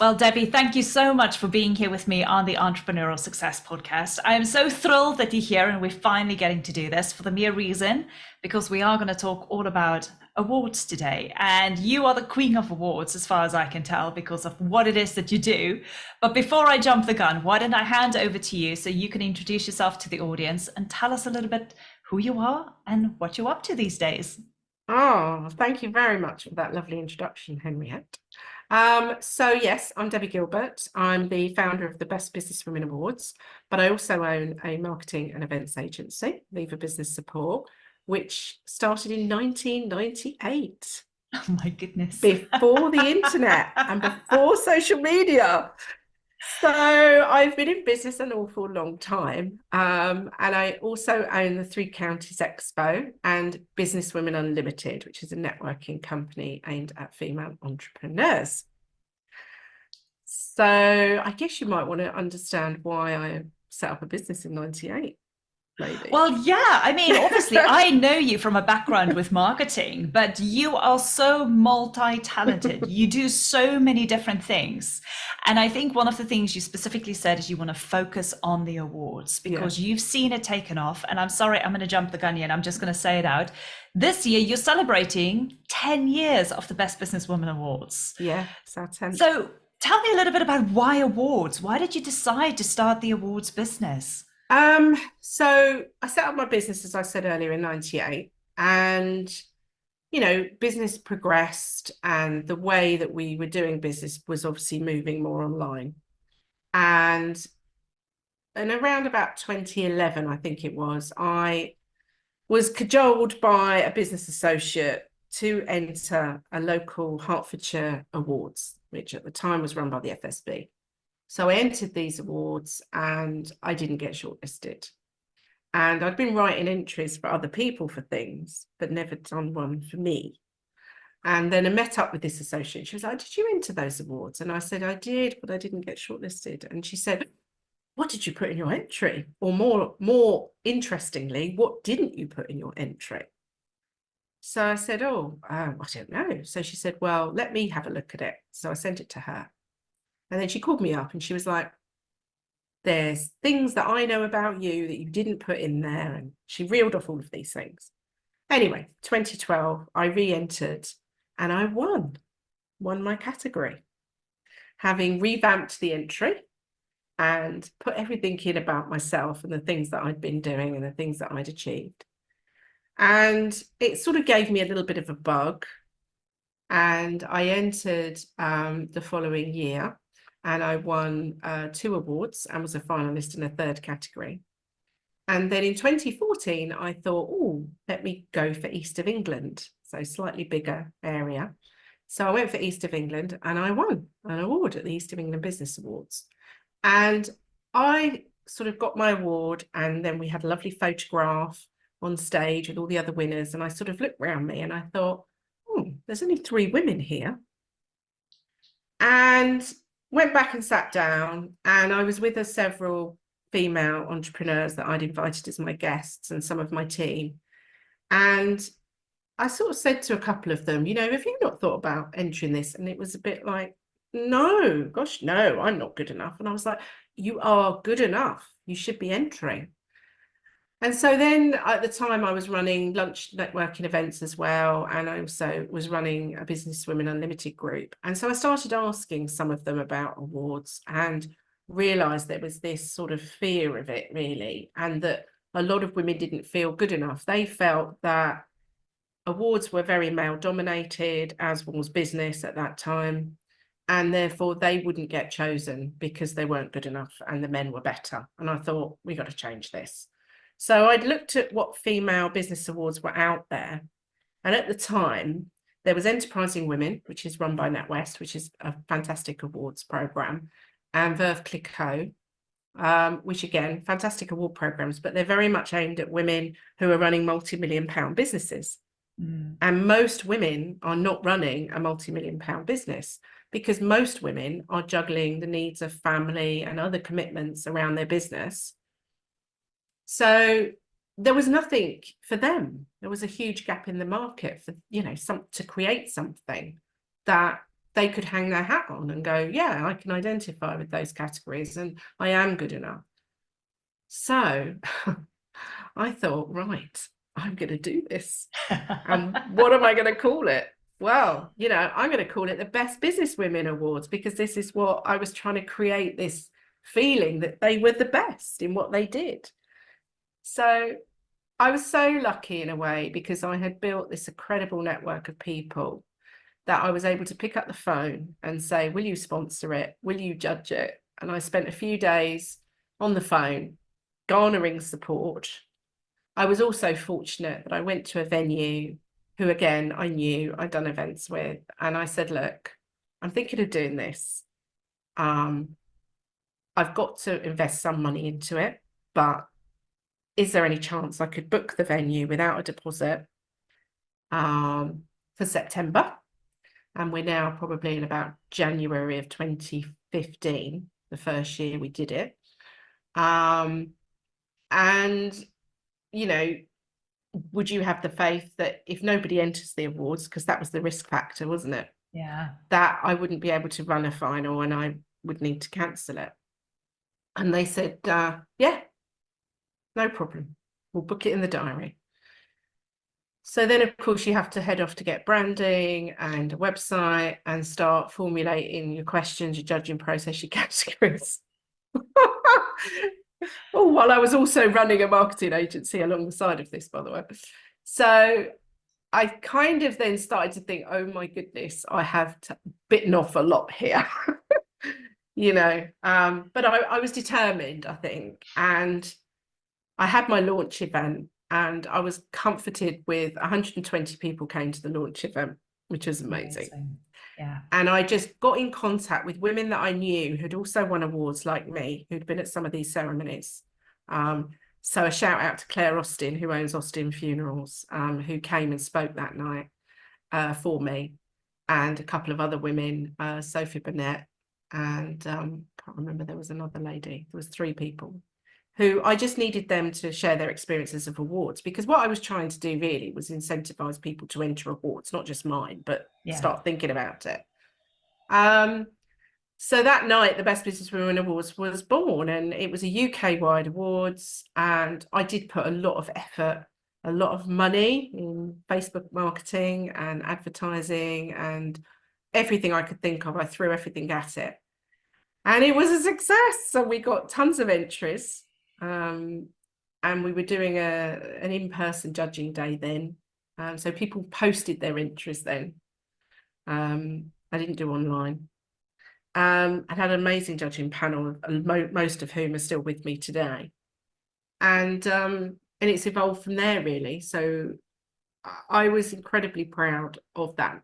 Well, Debbie, thank you so much for being here with me on the Entrepreneurial Success Podcast. I am so thrilled that you're here and we're finally getting to do this for the mere reason because we are going to talk all about awards today. And you are the queen of awards, as far as I can tell, because of what it is that you do. But before I jump the gun, why don't I hand over to you so you can introduce yourself to the audience and tell us a little bit who you are and what you're up to these days. Oh, thank you very much for that lovely introduction, Henriette. So yes, I'm Debbie Gilbert. I'm the founder of the Best Business Women Awards, but I also own a marketing and events agency, Viva Business Support, which started in 1998, Oh my goodness. before the internet and before social media. So I've been in business an awful long time. And I also own the Three Counties Expo and Business Women Unlimited, which is a networking company aimed at female entrepreneurs. So I guess you might want to understand why I set up a business in 98, maybe. Well, yeah, I mean, obviously, I know you from a background with marketing, but you are so multi-talented. You do so many different things. And I think one of the things you specifically said is you want to focus on the awards because you've seen it taken off. And I'm sorry, I'm going to jump the gun here and I'm just going to say it out. This year, you're celebrating 10 years of the Best Businesswoman Awards. Yeah, it's our 10th. So tell me a little bit about why awards? Why did you decide to start the awards business? So I set up my business, as I said earlier, in 98, and business progressed, and the way that we were doing business was obviously moving more online. And around about 2011, I think it was, I was cajoled by a business associate to enter a local Hertfordshire awards, which at the time was run by the FSB. So I entered these awards and I didn't get shortlisted. And I'd been writing entries for other people for things, but never done one for me. And then I met up with this associate. She was like, "Did you enter those awards?" And I said, "I did, but I didn't get shortlisted." And she said, "What did you put in your entry?" Or more interestingly, what didn't you put in your entry? So I said, I don't know. So she said, "Well, let me have a look at it." So I sent it to her. And then she called me up and she was like, "There's things that I know about you that you didn't put in there." And she reeled off all of these things. Anyway, 2012, I re-entered and I won my category, having revamped the entry and put everything in about myself and the things that I'd been doing and the things that I'd achieved. And it sort of gave me a little bit of a bug. And I entered the following year and I won 2 awards and was a finalist in a 3rd category. And then in 2014, I thought, let me go for East of England, so slightly bigger area. So I went for East of England and I won an award at the East of England Business Awards. And I sort of got my award, and then we had a lovely photograph on stage with all the other winners. And I sort of looked around me and I thought, there's only 3 women here. And went back and sat down, and I was with several female entrepreneurs that I'd invited as my guests and some of my team. And I sort of said to a couple of them, have you not thought about entering this? And it was a bit like, no, gosh, no, I'm not good enough. And I was like, you are good enough. You should be entering. And so then at the time I was running lunch networking events as well. And I also was running a Business Women Unlimited group. And so I started asking some of them about awards and realized there was this sort of fear of it, really. And that a lot of women didn't feel good enough. They felt that awards were very male dominated, as was business at that time. And therefore they wouldn't get chosen because they weren't good enough and the men were better. And I thought, we got to change this. So I'd looked at what female business awards were out there. And at the time, there was Enterprising Women, which is run by NatWest, which is a fantastic awards program, and Verve Clicquot, which again, fantastic award programs, but they're very much aimed at women who are running multi-million-pound businesses. And most women are not running a multi-million-pound business because most women are juggling the needs of family and other commitments around their business. So there was nothing for them. There was a huge gap in the market for, to create something that they could hang their hat on and go, yeah, I can identify with those categories and I am good enough. So I thought, right, I'm going to do this. And what am I going to call it? Well, I'm going to call it the Best Business Women Awards, because this is what I was trying to create, this feeling that they were the best in what they did. So I was so lucky in a way, because I had built this incredible network of people that I was able to pick up the phone and say, will you sponsor it? Will you judge it? And I spent a few days on the phone garnering support. I was also fortunate that I went to a venue who, again, I knew I'd done events with, and I said, look, I'm thinking of doing this. I've got to invest some money into it, but is there any chance I could book the venue without a deposit for September? And we're now probably in about January of 2015, the first year we did it. And, would you have the faith that if nobody enters the awards, because that was the risk factor, wasn't it? Yeah. That I wouldn't be able to run a final and I would need to cancel it. And they said, yeah, no problem. We'll book it in the diary. So then, of course, you have to head off to get branding and a website and start formulating your questions, your judging process, your categories. Oh, while I was also running a marketing agency along the side of this, by the way. So I kind of then started to think, oh my goodness, I have bitten off a lot here. But I was determined, I think. And I had my launch event, and I was comforted with 120 people came to the launch event, which was amazing. Yeah. And I just got in contact with women that I knew who'd also won awards like me, who'd been at some of these ceremonies. So a shout out to Claire Austin, who owns Austin Funerals, who came and spoke that night for me, and a couple of other women, Sophie Burnett, and can't remember, there was another lady. There was 3 people who I just needed them to share their experiences of awards, because what I was trying to do really was incentivize people to enter awards, not just mine, but start thinking about it. So that night, the Best Business Women Awards was born, and it was a UK-wide awards. And I did put a lot of effort, a lot of money in Facebook marketing and advertising and everything I could think of. I threw everything at it. And it was a success. So we got tons of entries. And we were doing an in-person judging day then. So people posted their entries then. I didn't do online. I had an amazing judging panel, most of whom are still with me today. And it's evolved from there, really. So I was incredibly proud of that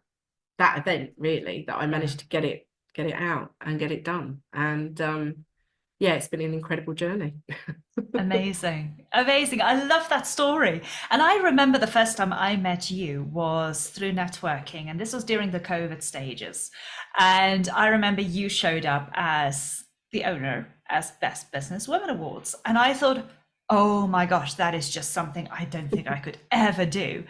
event, really, that I managed to get it out and get it done. And it's been an incredible journey. Amazing. I love that story. And I remember the first time I met you was through networking, and this was during the COVID stages. And I remember you showed up as the owner as Best Business Women Awards. And I thought, oh my gosh, that is just something I don't think I could ever do.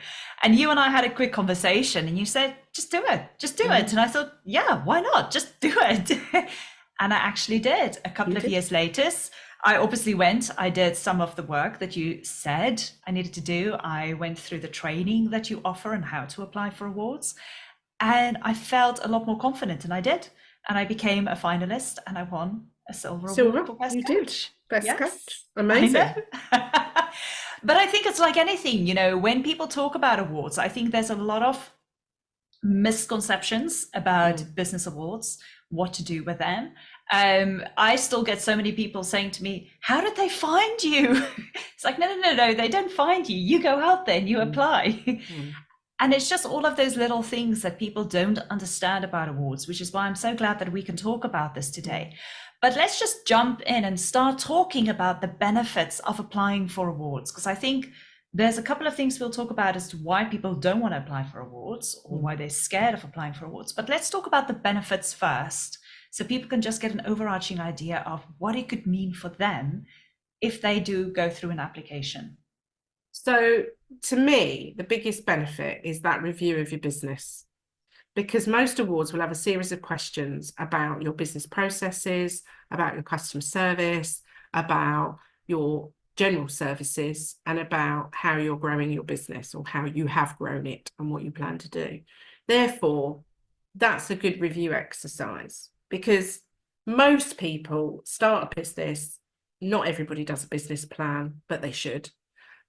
And you and I had a quick conversation, and you said, just do it, just do it. And I thought, yeah, why not? Just do it. And I actually did. A couple of years later, I obviously I did some of the work that you said I needed to do. I went through the training that you offer and how to apply for awards. And I felt a lot more confident, and I did. And I became a finalist, and I won a silver award for Best Coach. Best Coach. Amazing. But I think it's like anything, when people talk about awards, I think there's a lot of misconceptions about business awards, what to do with them. I still get so many people saying to me, how did they find you? It's like, no, they don't find you. You go out there and you apply. And it's just all of those little things that people don't understand about awards, which is why I'm so glad that we can talk about this today. But let's just jump in and start talking about the benefits of applying for awards, because I think there's a couple of things we'll talk about as to why people don't want to apply for awards or why they're scared of applying for awards. But let's talk about the benefits first, so people can just get an overarching idea of what it could mean for them if they do go through an application. So to me, the biggest benefit is that review of your business, because most awards will have a series of questions about your business processes, about your customer service, about your general services, and about how you're growing your business or how you have grown it and what you plan to do. Therefore, that's a good review exercise, because most people start a business. Not everybody does a business plan, but they should.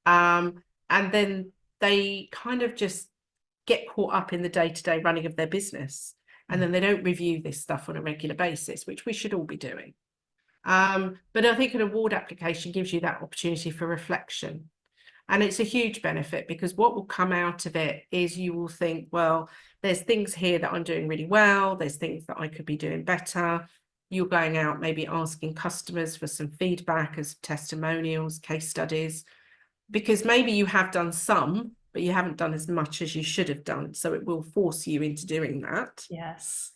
And then they kind of just get caught up in the day-to-day running of their business. And then they don't review this stuff on a regular basis, which we should all be doing. But I think an award application gives you that opportunity for reflection. And it's a huge benefit, because what will come out of it is you will think, well, there's things here that I'm doing really well. There's things that I could be doing better. You're going out maybe asking customers for some feedback as testimonials, case studies, because maybe you have done some, but you haven't done as much as you should have done. So it will force you into doing that. Yes.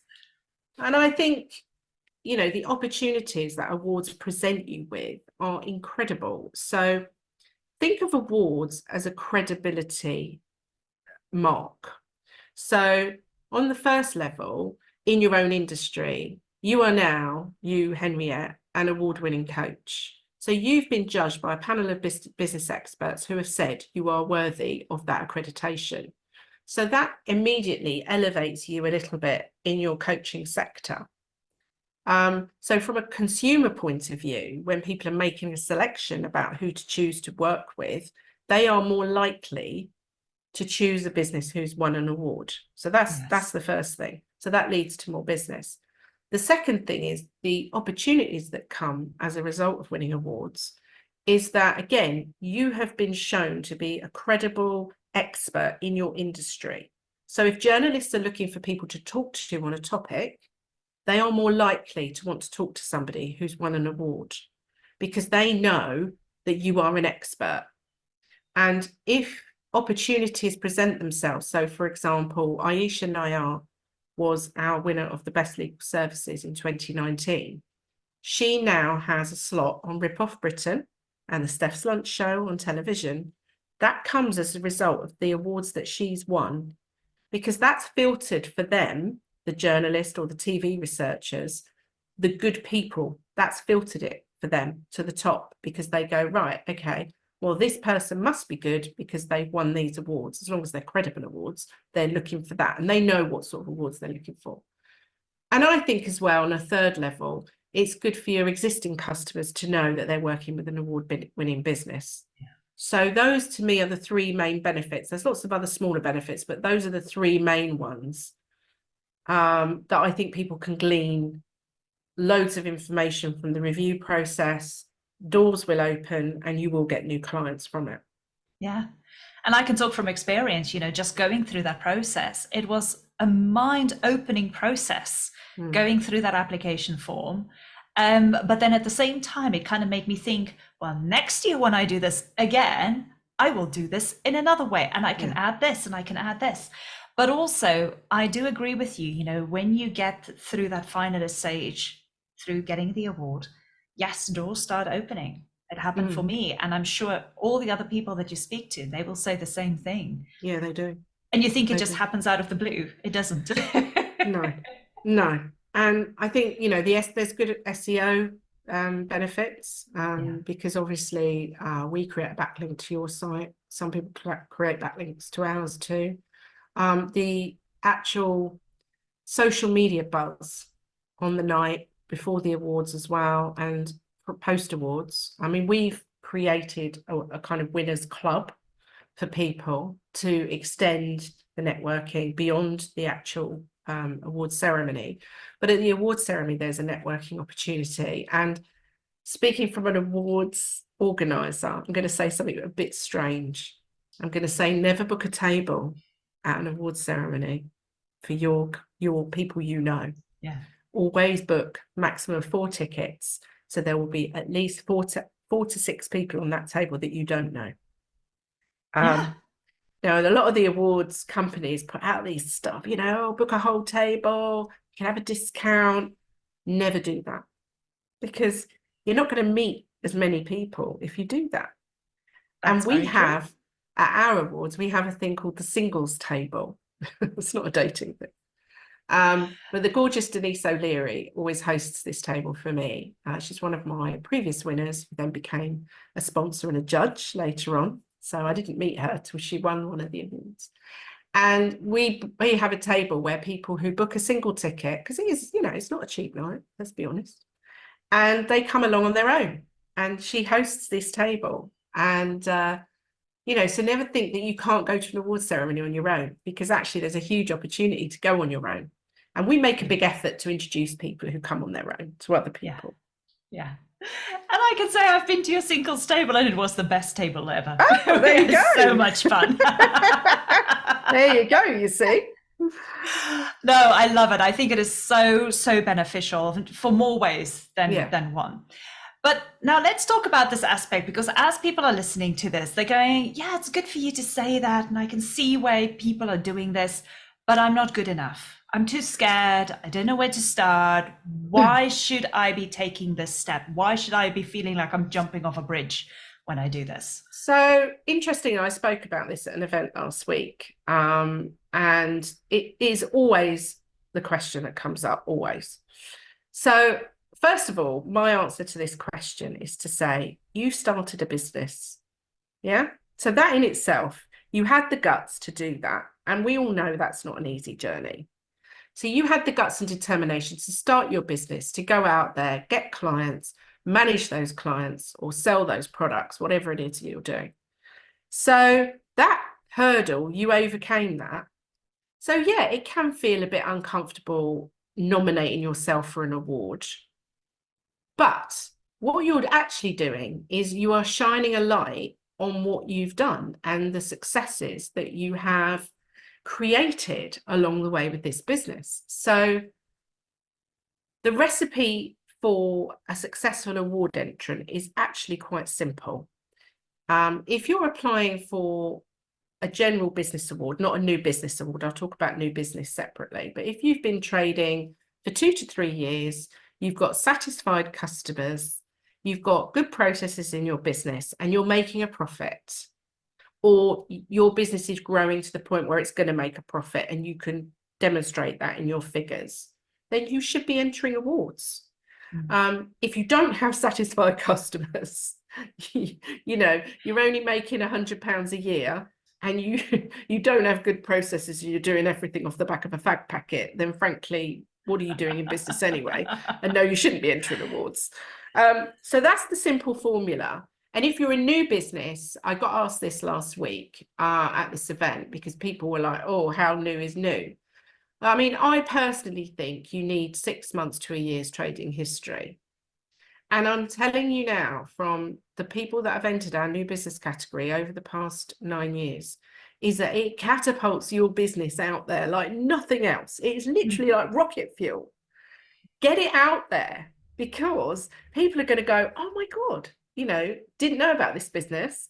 And I think, you know, the opportunities that awards present you with are incredible. So think of awards as a credibility mark. So on the first level, in your own industry, you are now, you, Henriette, an award-winning coach. So you've been judged by a panel of business experts who have said you are worthy of that accreditation. So that immediately elevates you a little bit in your coaching sector. So from a consumer point of view, when people are making a selection about who to choose to work with, they are more likely to choose a business who's won an award. So that's the first thing. So that leads to more business. The second thing is the opportunities that come as a result of winning awards is that, again, you have been shown to be a credible expert in your industry. So if journalists are looking for people to talk to on a topic, they are more likely to want to talk to somebody who's won an award, because they know that you are an expert. And if opportunities present themselves, so for example, Aisha Nayar was our winner of the Best Legal Services in 2019. She now has a slot on Rip Off Britain and the Steph's Lunch Show on television. That comes as a result of the awards that she's won, because that's filtered for them, the journalist or the TV researchers, the good people, that's filtered it for them to the top, because they go, right, okay, well, this person must be good because they've won these awards. As long as they're credible awards, they're looking for that, and they know what sort of awards they're looking for. And I think as well, on a third level, it's good for your existing customers to know that they're working with an award-winning business. Yeah. So those, to me, are the three main benefits. There's lots of other smaller benefits, but those are the three main ones that I think people can glean loads of information from the review process. Doors will open and you will get new clients from it. Yeah. And I can talk from experience, you know, just going through that process. It was a mind-opening process going through that application form. But then at the same time, it kind of made me think, well, next year when I do this again, I will do this in another way, and I can add this and I can add this. But also, I do agree with you, you know, when you get through that finalist stage, through getting the award, yes, doors start opening. It happened for me, and I'm sure all the other people that you speak to, they will say the same thing. Yeah, they do. And you think it just happens out of the blue. It doesn't. No. And I think, you know, there's good SEO benefits, because obviously we create a backlink to your site. Some people create backlinks to ours too. The actual social media buzz on the night before the awards as well, and post awards. I mean, we've created a kind of winners club for people to extend the networking beyond the actual award ceremony. But at the award ceremony, there's a networking opportunity. And speaking from an awards organizer, I'm going to say something a bit strange. I'm going to say never book a table at an award ceremony for your people you know. Yeah. Always book maximum of 4 tickets. So there will be at least 4 to 6 people on that table that you don't know. You know, a lot of the awards companies put out these stuff, you know, book a whole table, you can have a discount. Never do that, because you're not going to meet as many people if you do that. That's and we have true. at our awards, we have a thing called the singles table. It's not a dating thing. But the gorgeous Denise O'Leary always hosts this table for me. She's one of my previous winners, who then became a sponsor and a judge later on. So I didn't meet her till she won one of the awards. And we have a table where people who book a single ticket, because it is, it's not a cheap night, let's be honest, and they come along on their own. And she hosts this table. And so never think that you can't go to an awards ceremony on your own, because actually there's a huge opportunity to go on your own. And we make a big effort to introduce people who come on their own to other people. Yeah. And I can say I've been to your singles table and it was the best table ever. Oh, there you go. So much fun. There you go, you see. No, I love it. I think it is so beneficial for more ways than one. But now let's talk about this aspect, because as people are listening to this, they're going, yeah, it's good for you to say that. And I can see why people are doing this, but I'm not good enough. I'm too scared. I don't know where to start. Why should I be taking this step? Why should I be feeling like I'm jumping off a bridge when I do this? So interesting. I spoke about this at an event last week. And it is always the question that comes up, always. So first of all, my answer to this question is to say, you started a business. Yeah. So that in itself, you had the guts to do that. And we all know that's not an easy journey. So you had the guts and determination to start your business, to go out there, get clients, manage those clients, or sell those products, whatever it is you're doing. So that hurdle, you overcame that. So yeah, it can feel a bit uncomfortable nominating yourself for an award. But what you're actually doing is you are shining a light on what you've done and the successes that you have created along the way with this business. So the recipe for a successful award entrant is actually quite simple. If you're applying for a general business award, not a new business award, I'll talk about new business separately, but if you've been trading for 2 to 3 years, you've got satisfied customers, you've got good processes in your business, and you're making a profit, or your business is growing to the point where it's going to make a profit and you can demonstrate that in your figures, then you should be entering awards. If you don't have satisfied customers, you're only making £100 a year, and you don't have good processes, and you're doing everything off the back of a fag packet, then frankly, what are you doing in business anyway? And no, you shouldn't be entering awards. So that's the simple formula. And if you're a new business, I got asked this last week at this event, because people were like, oh, how new is new? I mean, I personally think you need 6 months to a year's trading history. And I'm telling you now, from the people that have entered our new business category over the past 9 years, is that it catapults your business out there like nothing else. It's literally like rocket fuel. Get it out there, because people are going to go, oh my God, didn't know about this business.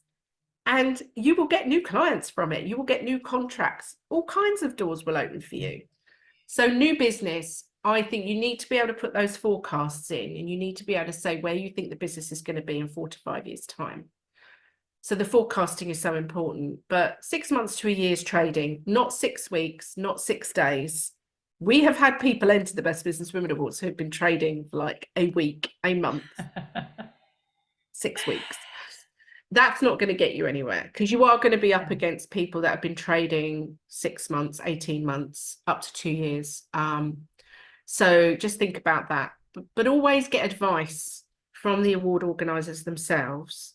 And you will get new clients from it. You will get new contracts. All kinds of doors will open for you. So new business, I think you need to be able to put those forecasts in, and you need to be able to say where you think the business is going to be in 4 to 5 years' time. So the forecasting is so important. But 6 months to a year's trading, not 6 weeks, not 6 days. We have had people enter the Best Business Women Awards who've been trading for like a week, a month, 6 weeks. That's not going to get you anywhere, because you are going to be up against people that have been trading 6 months, 18 months, up to 2 years. So just think about that, but always get advice from the award organisers themselves.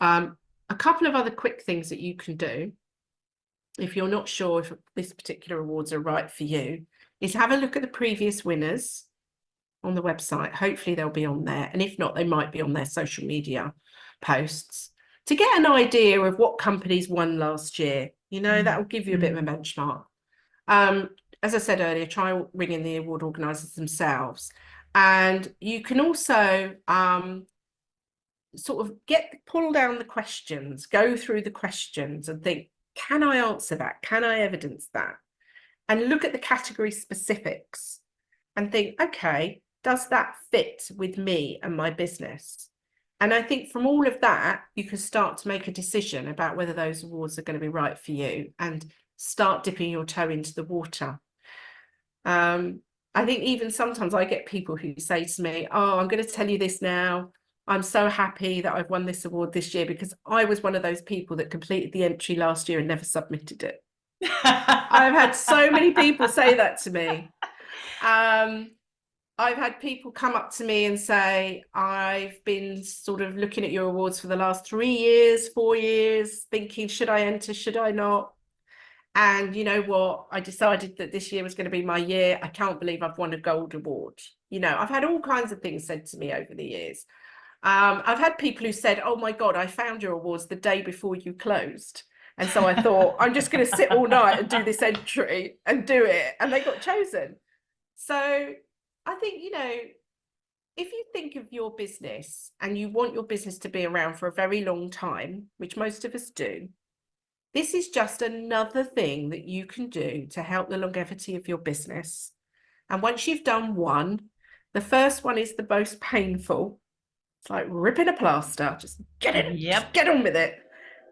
A couple of other quick things that you can do if you're not sure if this particular awards are right for you is have a look at the previous winners on the website. Hopefully they'll be on there, and if not, they might be on their social media posts, to get an idea of what companies won last year. That will give you a bit of a benchmark. As I said earlier, try ringing the award organisers themselves. And you can also sort of pull down the questions, go through the questions and think, can I answer that? Can I evidence that? And look at the category specifics and think, okay, does that fit with me and my business? And I think from all of that, you can start to make a decision about whether those awards are going to be right for you and start dipping your toe into the water. I think even sometimes I get people who say to me, "Oh, I'm going to tell you this now. I'm so happy that I've won this award this year because I was one of those people that completed the entry last year and never submitted it." I've had so many people say that to me. I've had people come up to me and say, "I've been sort of looking at your awards for the last 3 years, 4 years, thinking, should I enter, should I not? And you know what? I decided that this year was going to be my year. I can't believe I've won a gold award." I've had all kinds of things said to me over the years. I've had people who said, "Oh my God, I found your awards the day before you closed. And so I thought, I'm just going to sit all night and do this entry and do it." And they got chosen. So I think, if you think of your business and you want your business to be around for a very long time, which most of us do, this is just another thing that you can do to help the longevity of your business. And once you've done one, the first one is the most painful. It's like ripping a plaster. Just Yep. get on with it.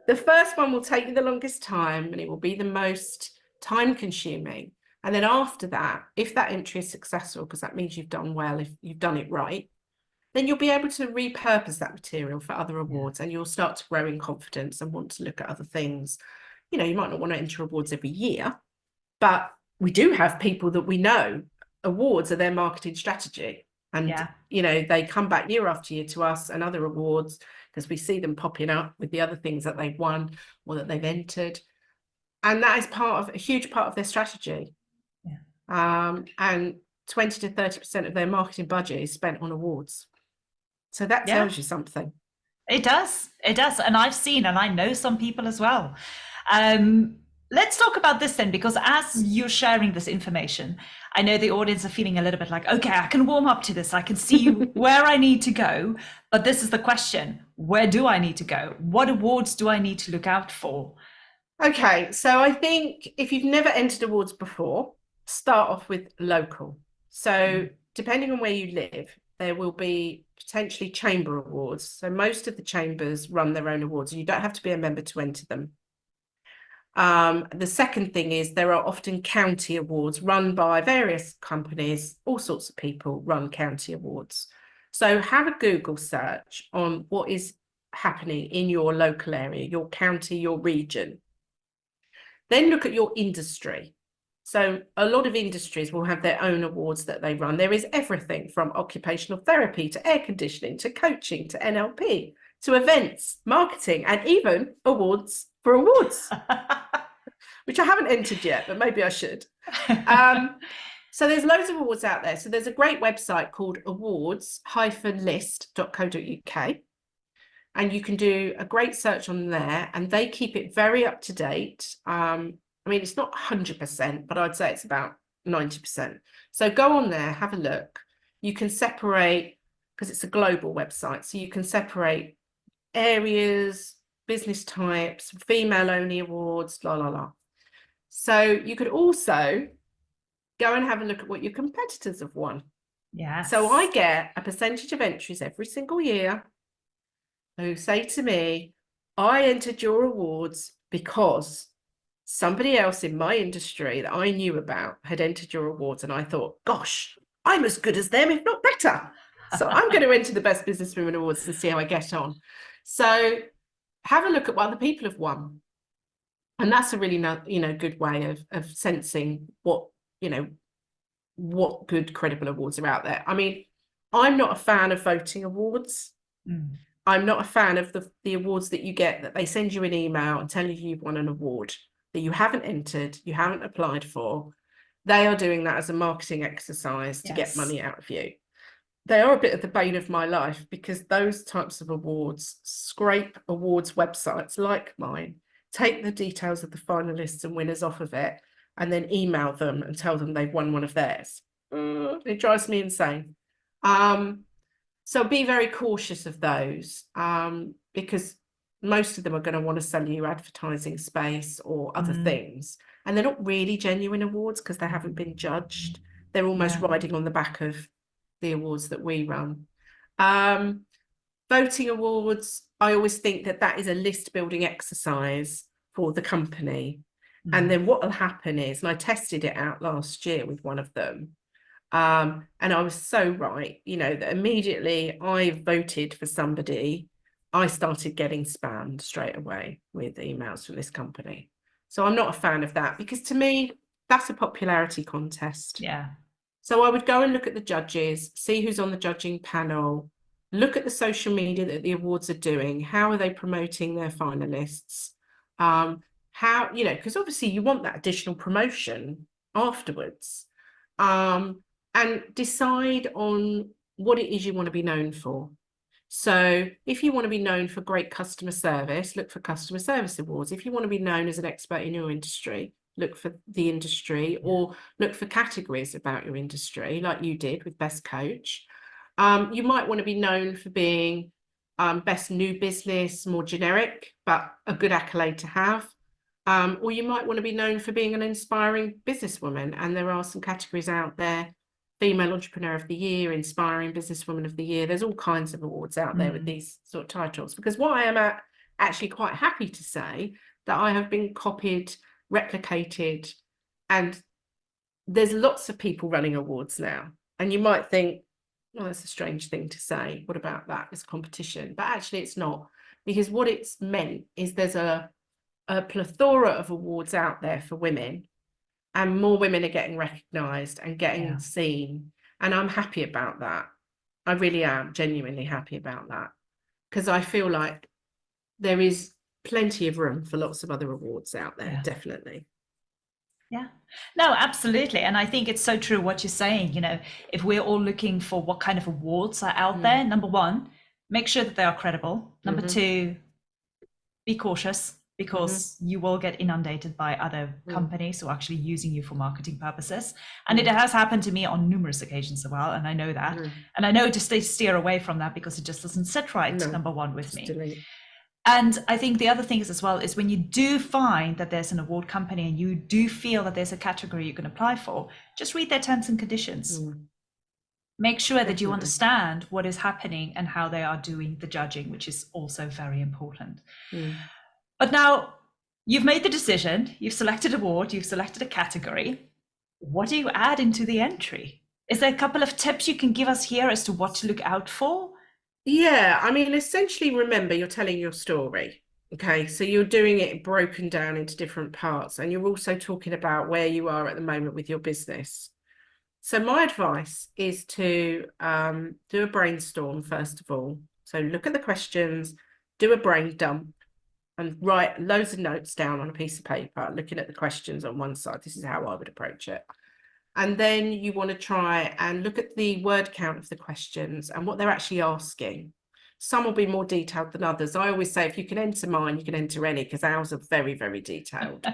The first one will take you the longest time and it will be the most time consuming. And then after that, if that entry is successful, because that means you've done well, if you've done it right, then you'll be able to repurpose that material for other awards and you'll start to grow in confidence and want to look at other things. You might not want to enter awards every year, but we do have people that we know awards are their marketing strategy. And, they come back year after year to us and other awards because we see them popping up with the other things that they've won or that they've entered. And that is a huge part of their strategy. And 20 to 30% of their marketing budget is spent on awards. So that tells you something. It does. It does. And I've seen, and I know some people as well. Let's talk about this then, because as you're sharing this information, I know the audience are feeling a little bit like, okay, I can warm up to this. I can see where I need to go. But this is the question. Where do I need to go? What awards do I need to look out for? Okay, so I think if you've never entered awards before, start off with local. So depending on where you live, there will be potentially chamber awards. So most of the chambers run their own awards. You don't have to be a member to enter them. The second thing is there are often county awards run by various companies, all sorts of people run county awards. So have a Google search on what is happening in your local area, your county, your region. Then look at your industry. So a lot of industries will have their own awards that they run. There is everything from occupational therapy to air conditioning to coaching to NLP to events, marketing, and even awards for awards, which I haven't entered yet, but maybe I should. So there's loads of awards out there. So there's a great website called awards-list.co.uk. And you can do a great search on there and they keep it very up to date. It's not 100%, but I'd say it's about 90%. So go on there, have a look. You can separate, because it's a global website, so you can separate areas, business types, female only awards, la, la, la. So you could also go and have a look at what your competitors have won. Yes. So I get a percentage of entries every single year who say to me, "I entered your awards because somebody else in my industry that I knew about had entered your awards." And I thought, gosh, I'm as good as them, if not better. So I'm going to enter the Best Businesswomen Awards and see how I get on. So have a look at what other people have won. And that's a really, good way of sensing what good credible awards are out there. I'm not a fan of voting awards. I'm not a fan of the awards that you get that they send you an email and tell you you've won an award that you haven't entered, you haven't applied for. They are doing that as a marketing exercise to get money out of you. They are a bit of the bane of my life because those types of awards scrape awards websites like mine, take the details of the finalists and winners off of it, and then email them and tell them they've won one of theirs. It drives me insane. So be very cautious of those because most of them are going to want to sell you advertising space or other things. And they're not really genuine awards because they haven't been judged. They're almost riding on the back of the awards that we run. Voting awards, I always think that is a list building exercise for the company. And then what will happen is, and I tested it out last year with one of them, and I was so right, that immediately I voted for somebody, I started getting spammed straight away with emails from this company. So I'm not a fan of that, because to me, that's a popularity contest. Yeah. So I would go and look at the judges, see who's on the judging panel, look at the social media that the awards are doing. How are they promoting their finalists? How, because obviously you want that additional promotion afterwards. And decide on what it is you want to be known for. So if you want to be known for great customer service, look for customer service awards. If you want to be known as an expert in your industry, look for the industry, or look for categories about your industry, like you did with Best Coach. You might want to be known for being best new business, more generic, but a good accolade to have. Or you might want to be known for being an inspiring businesswoman. And there are some categories out there: Female Entrepreneur of the Year, Inspiring Businesswoman of the Year. There's all kinds of awards out there with these sort of titles. Because what I am actually quite happy to say, that I have been copied, replicated, and there's lots of people running awards now. And you might think, well, that's a strange thing to say. What about that as competition? But actually it's not, because what it's meant is there's a plethora of awards out there for women, and more women are getting recognised and getting seen. And I'm happy about that. I really am genuinely happy about that, because I feel like there is plenty of room for lots of other awards out there, definitely. Yeah, no, absolutely. And I think it's so true what you're saying. If we're all looking for what kind of awards are out there, number one, make sure that they are credible. Number two, be cautious, because you will get inundated by other companies who are actually using you for marketing purposes. And it has happened to me on numerous occasions as well. And I know that. And I know to steer away from that, because it just doesn't sit right, number one, with me. Delete. And I think the other thing is as well, is when you do find that there's an award company and you do feel that there's a category you can apply for, just read their terms and conditions. Make sure that you understand what is happening and how they are doing the judging, which is also very important. But now you've made the decision, you've selected an award, you've selected a category. What do you add into the entry? Is there a couple of tips you can give us here as to what to look out for? Yeah, I mean, essentially, remember, you're telling your story. Okay, so you're doing it broken down into different parts, and you're also talking about where you are at the moment with your business. So my advice is to do a brainstorm, first of all. So look at the questions, do a brain dump, and write loads of notes down on a piece of paper, looking at the questions on one side. This is how I would approach it. And then you want to try and look at the word count of the questions and what they're actually asking. Some will be more detailed than others. I always say, if you can enter mine, you can enter any, because ours are very, very detailed.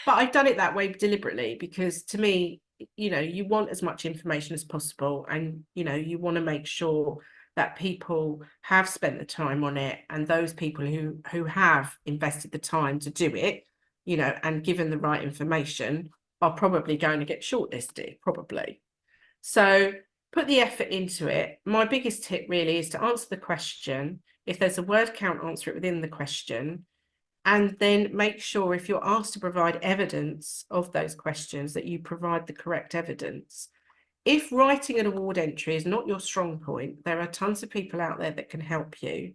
But I've done it that way deliberately, because to me, you want as much information as possible, and, you want to make sure that people have spent the time on it, and those people who have invested the time to do it, and given the right information, are probably going to get shortlisted, probably. So put the effort into it. My biggest tip really is to answer the question. If there's a word count, answer it within the question. And then make sure, if you're asked to provide evidence of those questions, that you provide the correct evidence. If writing an award entry is not your strong point, there are tons of people out there that can help you.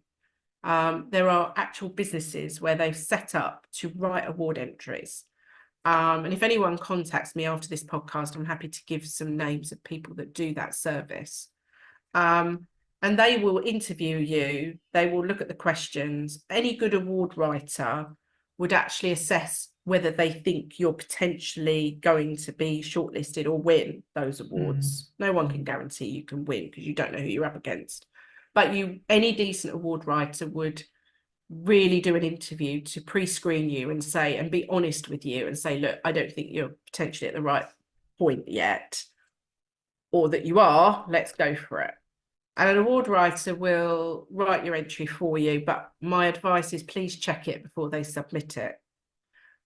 There are actual businesses where they've set up to write award entries. And if anyone contacts me after this podcast, I'm happy to give some names of people that do that service. And they will interview you. They will look at the questions. Any good award writer would actually assess whether they think you're potentially going to be shortlisted or win those awards. No one can guarantee you can win, because you don't know who you're up against. But any decent award writer would really do an interview to pre-screen you and say, and be honest with you and say, look, I don't think you're potentially at the right point yet, or that you are, let's go for it. And an award writer will write your entry for you, but my advice is, please check it before they submit it.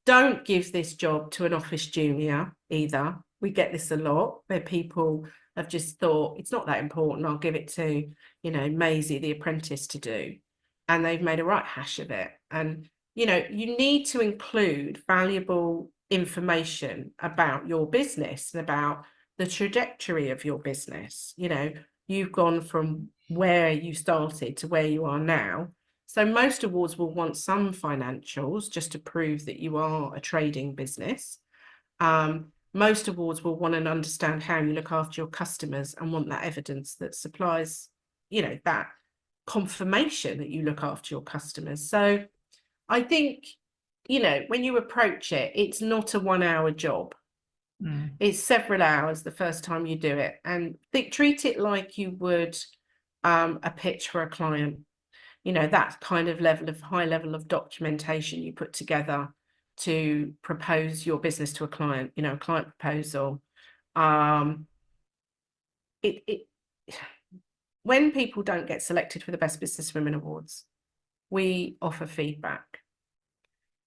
Don't give this job to an office junior either. We get this a lot, where people have just thought, it's not that important, I'll give it to, Maisie, the apprentice, to do. And they've made a right hash of it. And you know, you need to include valuable information about your business and about the trajectory of your business. You know, you've gone from where you started to where you are now. So most awards will want some financials just to prove that you are a trading business. Most awards will want to understand how you look after your customers and want that evidence that supplies, you know, that confirmation that you look after your customers. So I think, you know, when you approach it, it's not a 1 hour job. It's several hours the first time you do it, and treat it like you would a pitch for a client. You know, that kind of high level of documentation you put together to propose your business to a client, you know, a client proposal. It when people don't get selected for the Best Businesswomen Awards, we offer feedback.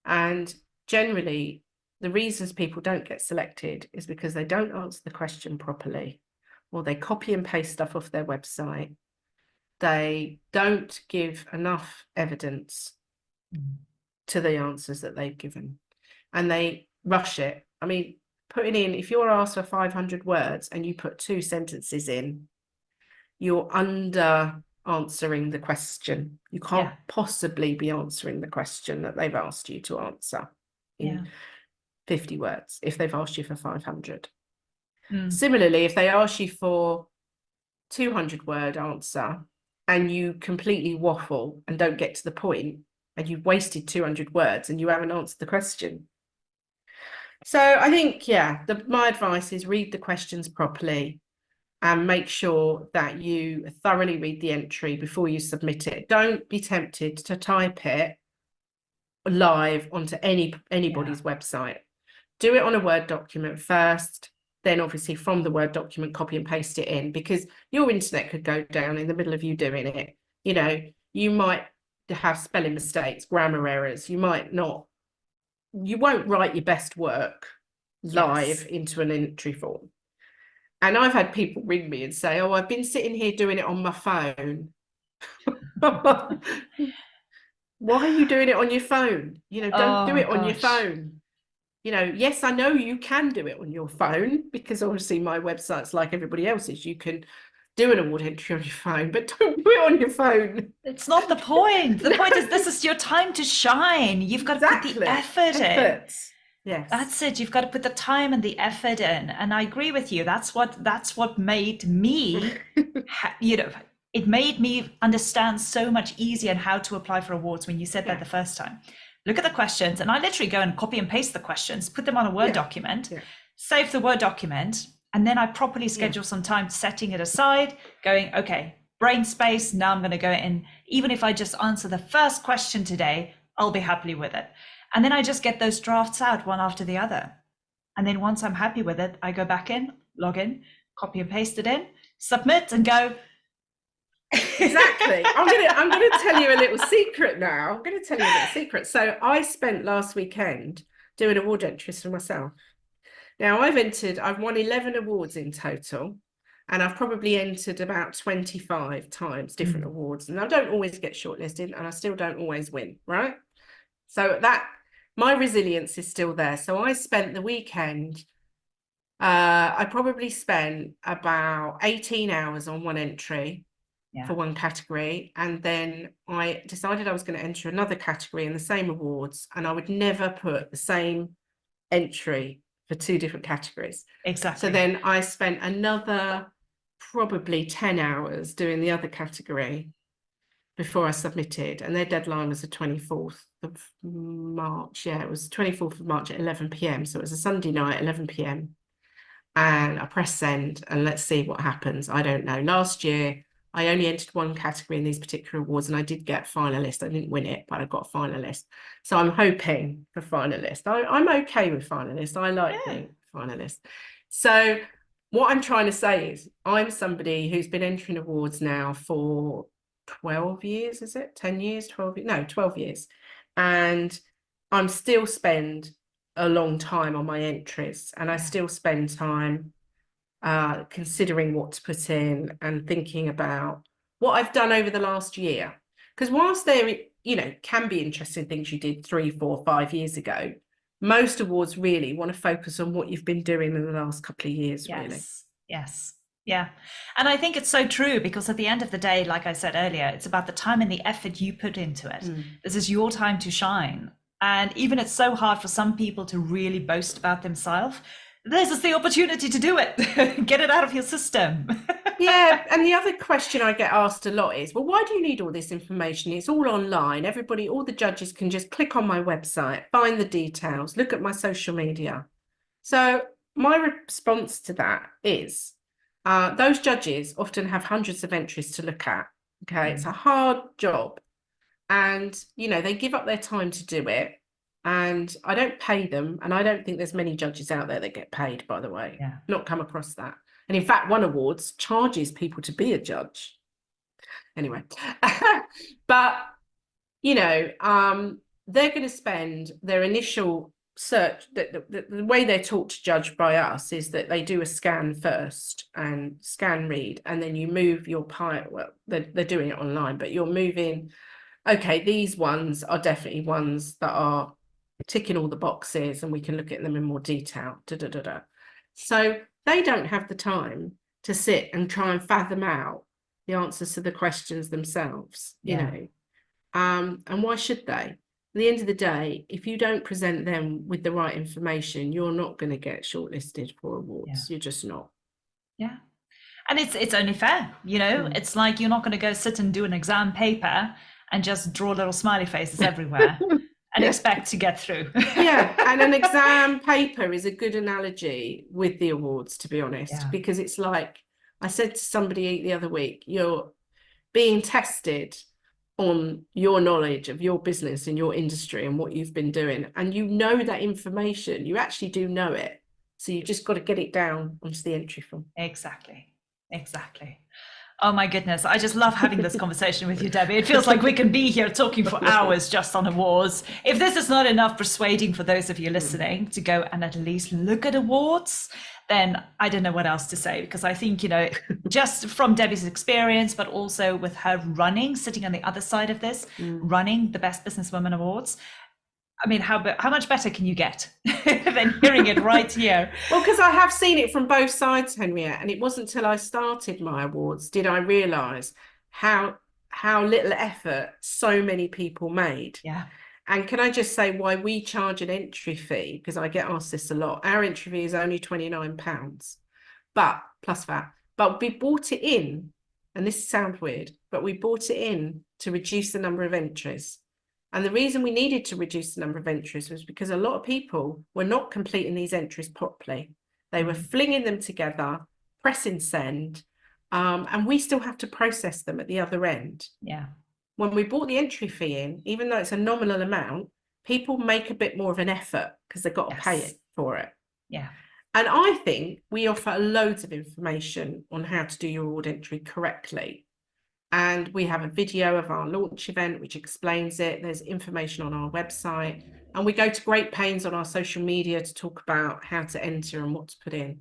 And generally, the reasons people don't get selected is because they don't answer the question properly, or they copy and paste stuff off their website. They don't give enough evidence to the answers that they've given, and they rush it. I mean, putting in, if you're asked for 500 words and you put 2 sentences in, you're under answering the question. You can't possibly be answering the question that they've asked you to answer in 50 words if they've asked you for 500. Similarly, if they ask you for 200-word answer and you completely waffle and don't get to the point, and you've wasted 200 words and you haven't answered the question. So I think, yeah, my advice is read the questions properly and make sure that you thoroughly read the entry before you submit it. Don't be tempted to type it live onto anybody's website. Do it on a Word document first, then obviously from the Word document, copy and paste it in, because your internet could go down in the middle of you doing it. You know, you might have spelling mistakes, grammar errors. You won't write your best work live into an entry form. And I've had people ring me and say, oh, I've been sitting here doing it on my phone. Why are you doing it on your phone? You know, don't do it on your phone. You know, yes, I know you can do it on your phone, because obviously my website's like everybody else's. You can do an award entry on your phone, but don't do it on your phone. It's not the point. The point is, this is your time to shine. You've got to put the effort in. Yes. That's it. You've got to put the time and the effort in. And I agree with you. That's what made me, you know, it made me understand so much easier how to apply for awards when you said that the first time. Look at the questions, and I literally go and copy and paste the questions, put them on a Word document, save the Word document, and then I properly schedule some time setting it aside, going, okay, brain space, now I'm going to go in. Even if I just answer the first question today, I'll be happy with it. And then I just get those drafts out one after the other. And then once I'm happy with it, I go back in, log in, copy and paste it in, submit, and go. Exactly. I'm gonna tell you a little secret now. I'm gonna tell you a little secret. So I spent last weekend doing award entries for myself. Now I've won 11 awards in total, and I've probably entered about 25 times different awards, and I don't always get shortlisted, and I still don't always win, right? So that my resilience is still there. So I spent the weekend, I probably spent about 18 hours on one entry for one category, and then I decided I was going to enter another category in the same awards, and I would never put the same entry for 2 different categories. Exactly. So then I spent another probably 10 hours doing the other category before I submitted, and their deadline was the 24th of March. Yeah, it was 24th of March at 11 p.m. So it was a Sunday night, 11 p.m. And I press send, and let's see what happens. I don't know. Last year, I only entered one category in these particular awards, and I did get finalist. I didn't win it, but I got finalist. So I'm hoping for finalist. I'm okay with finalist. I like being finalist. So what I'm trying to say is I'm somebody who's been entering awards now for 12 years, is it? 10 years, 12 years? No, 12 years. And I'm still spend a long time on my entries, and I still spend time considering what to put in and thinking about what I've done over the last year. Because whilst can be interesting things you did 3, 4, 5 years ago. Most awards really want to focus on what you've been doing in the last couple of years, really. Yes. Yeah. And I think it's so true, because at the end of the day, like I said earlier, it's about the time and the effort you put into it. This is your time to shine. And even it's so hard for some people to really boast about themselves. This is the opportunity to do it. Get it out of your system. Yeah, and the other question I get asked a lot is, well, why do you need all this information? It's all online. Everybody, all the judges can just click on my website, find the details, look at my social media. So my response to that is, those judges often have hundreds of entries to look at. Okay, it's a hard job, and they give up their time to do it. And I don't pay them, and I don't think there's many judges out there that get paid, by the way. Yeah. Not come across that. And in fact, one awards charges people to be a judge. Anyway, but they're going to spend their initial search. The way they're taught to judge by us is that they do a scan first and scan read, and then you move your pile. Well, they're doing it online, but you're moving. Okay, these ones are definitely ones that are ticking all the boxes, and we can look at them in more detail. So they don't have the time to sit and try and fathom out the answers to the questions themselves, and why should they? At the end of the day, if you don't present them with the right information, you're not going to get shortlisted for awards. You're just not. Yeah. And it's only fair, it's like you're not going to go sit and do an exam paper and just draw little smiley faces everywhere and expect to get through. Yeah, and an exam paper is a good analogy with the awards, to be honest, because it's like I said to somebody the other week, you're being tested on your knowledge of your business and your industry and what you've been doing, and that information, you actually do know it, so you just got to get it down onto the entry form. Exactly. Oh my goodness, I just love having this conversation with you, Debbie. It feels like we can be here talking for hours just on awards. If this is not enough persuading for those of you listening to go and at least look at awards, then I don't know what else to say, because I think, just from Debbie's experience, but also with her sitting on the other side of this, running the Best Businesswoman Awards, I mean, how much better can you get than hearing it right here? Well, because I have seen it from both sides, Henriette, and it wasn't until I started my awards did I realise how little effort so many people made. Yeah. And can I just say why we charge an entry fee? Because I get asked this a lot. Our entry fee is only £29, but plus VAT. But we bought it in, and this sounds weird, but we bought it in to reduce the number of entries. And the reason we needed to reduce the number of entries was because a lot of people were not completing these entries properly. They were flinging them together, pressing send, and we still have to process them at the other end. Yeah. When we bought the entry fee in, even though it's a nominal amount, people make a bit more of an effort because they've got to pay it for it. Yeah. And I think we offer loads of information on how to do your award entry correctly. And we have a video of our launch event which explains it. There's information on our website, and we go to great pains on our social media to talk about how to enter and what to put in.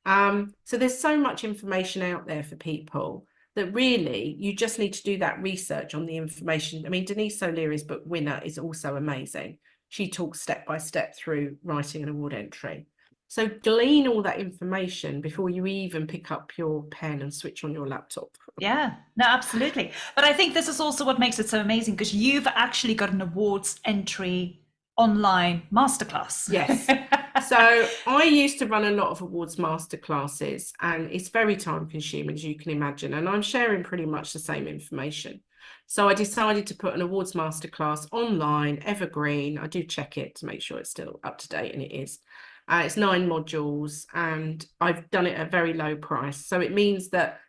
So there's so much information out there for people that really you just need to do that research on the information. I mean, Denise O'Leary's book Winner is also amazing. She talks step by step through writing an award entry. So glean all that information before you even pick up your pen and switch on your laptop. Yeah, no, absolutely. But I think this is also what makes it so amazing, because you've actually got an awards entry online masterclass. Yes. So I used to run a lot of awards masterclasses, and it's very time consuming, as you can imagine. And I'm sharing pretty much the same information. So I decided to put an awards masterclass online, evergreen. I do check it to make sure it's still up to date, and it is. It's 9 modules, and I've done it at a very low price. So it means that,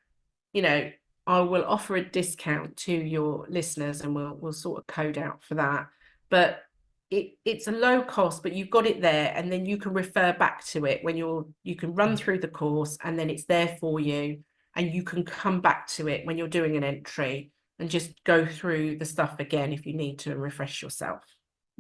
I will offer a discount to your listeners, and we'll sort of code out for that. But it's a low cost, but you've got it there, and then you can refer back to it when you can run through the course, and then it's there for you, and you can come back to it when you're doing an entry and just go through the stuff again if you need to and refresh yourself.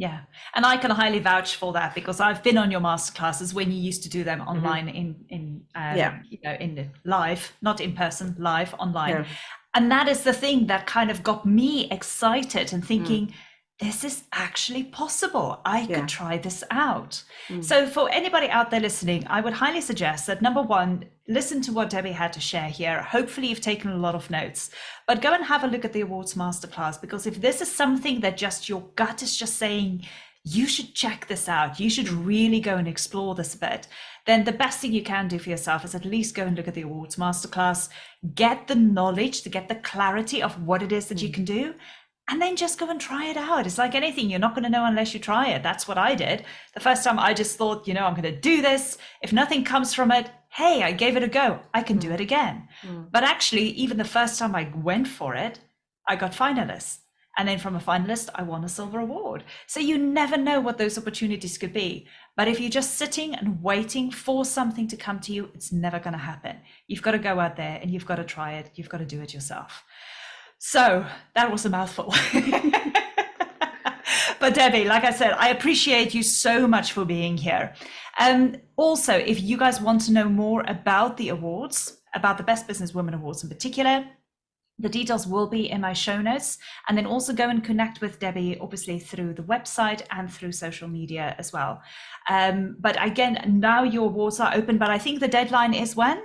Yeah, and I can highly vouch for that, because I've been on your masterclasses when you used to do them online in the live, not in person, live online. And that is the thing that kind of got me excited and Mm. thinking, this is actually possible. I Yeah. could try this out. Mm. So for anybody out there listening, I would highly suggest that number one, listen to what Debbie had to share here. Hopefully you've taken a lot of notes, but go and have a look at the awards masterclass, because if this is something that just your gut is just saying, you should check this out, you should really go and explore this a bit, then the best thing you can do for yourself is at least go and look at the awards masterclass, get the knowledge, to get the clarity of what it is that you can do, and then just go and try it out. It's like anything, you're not going to know unless you try it. That's what I did. The first time I just thought, I'm going to do this. If nothing comes from it, hey, I gave it a go. I can do it again. But actually, even the first time I went for it, I got finalists. And then from a finalist, I won a silver award. So you never know what those opportunities could be. But if you're just sitting and waiting for something to come to you, it's never going to happen. You've got to go out there and you've got to try it. You've got to do it yourself. So that was a mouthful. But Debbie, like I said, I appreciate you so much for being here. Also, if you guys want to know more about the awards, about the Best Businesswoman Awards in particular, the details will be in my show notes. And then also go and connect with Debbie, obviously through the website and through social media as well. But again, now your awards are open, but I think the deadline is when?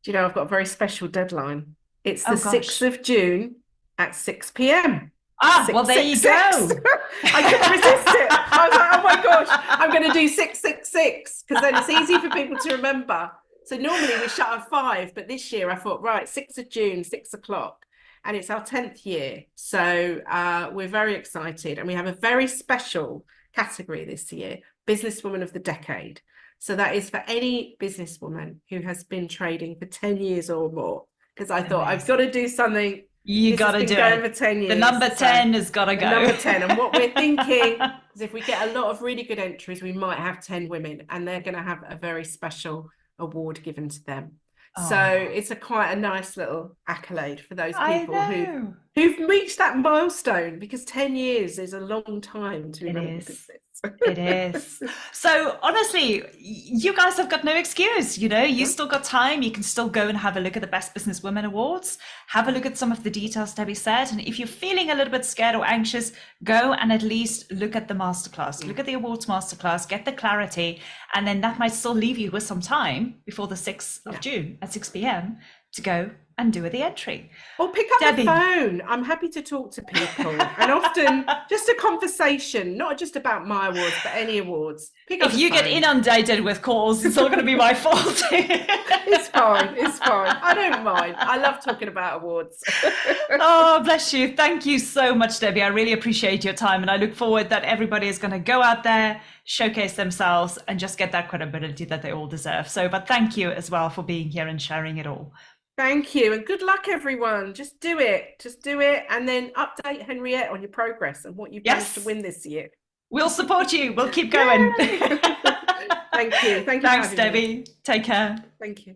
Do I've got a very special deadline. It's the Oh, 6th of June at 6 p.m. Well, there you go. I couldn't resist it. I was like, oh my gosh, I'm going to do 666, because then it's easy for people to remember. So normally we shut at 5, but this year I thought, right, 6th of June, 6 o'clock. And it's our 10th year. So we're very excited. And we have a very special category this year, Businesswoman of the Decade. So that is for any businesswoman who has been trading for 10 years or more. Because I thought, I've got to do something. You got to do it. For 10 years. The number 10 has got to go. Number 10. And what we're thinking is, if we get a lot of really good entries, we might have 10 women, and they're going to have a very special award given to them. So it's quite a nice little accolade for those people who've reached that milestone, because 10 years is a long time to remember business. It is. So honestly, you guys have got no excuse. You still got time. You can still go and have a look at the Best Businesswomen Awards, have a look at some of the details Debbie said. And if you're feeling a little bit scared or anxious, go and at least look at the masterclass, look at the awards masterclass, get the clarity. And then that might still leave you with some time before the 6th of June at 6 p.m. to go and do the entry. Or pick up Debbie. The phone. I'm happy to talk to people. And often just a conversation, not just about my awards, but any awards. If you get inundated with calls, it's all going to be my fault. It's fine. I don't mind. I love talking about awards. Oh, bless you. Thank you so much, Debbie. I really appreciate your time. And I look forward that everybody is going to go out there, showcase themselves, and just get that credibility that they all deserve. But thank you as well for being here and sharing it all. Thank you, and good luck, everyone. Just do it, and then update Henriette on your progress and what you've managed to win this year. We'll support you. We'll keep going. Thank you. Thanks, Debbie. Take care. Thank you.